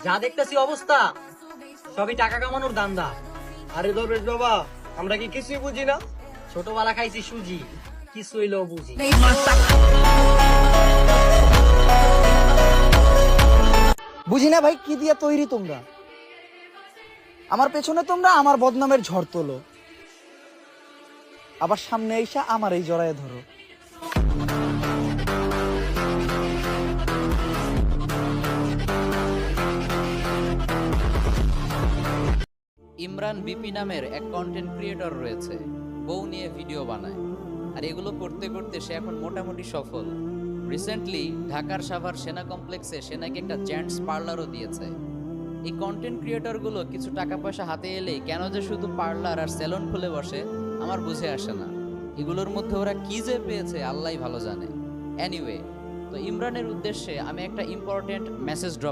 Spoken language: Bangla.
যা দেখতেছি অবস্থা সবই টাকা কামানোর ধান্দা। আরে দরবেশ বাবা, আমরা কি কিছুই বুঝি না? ছোটবেলা খাইছি সুজি, কিছু হইলেও বুঝি। বুঝি না ভাই, কি দিয়া তৈরি তোমরা? আমার পেছনে তোমরা আমার বদনামের ঝড় তোলো, আবার সামনে এসে আমার এই জড়ায় ধরো। ইমরান বিপি নামের এক কন্টেন্ট ক্রিয়েটর রয়েছে, বউ নিয়ে ভিডিও বানায়, আর এগুলো করতে করতে সে এখন মোটামুটি সফল। রিসেন্টলি ঢাকার সাভার সেনা কমপ্লেক্সে সেনাকে একটা জেন্টস পার্লারও দিয়েছে। এই কন্টেন্ট ক্রিয়েটরগুলো কিছু টাকা পয়সা হাতে এলেই কেন যে শুধু পার্লার আর সেলুন খুলে বসে আমার বুঝে আসে না। এগুলোর মধ্যে ওরা কি যে পেয়েছে আল্লাহই ভালো জানে। এনিওয়ে, তো ইমরানের উদ্দেশ্যে আমি একটা ইম্পর্টেন্ট মেসেজ ড্রপ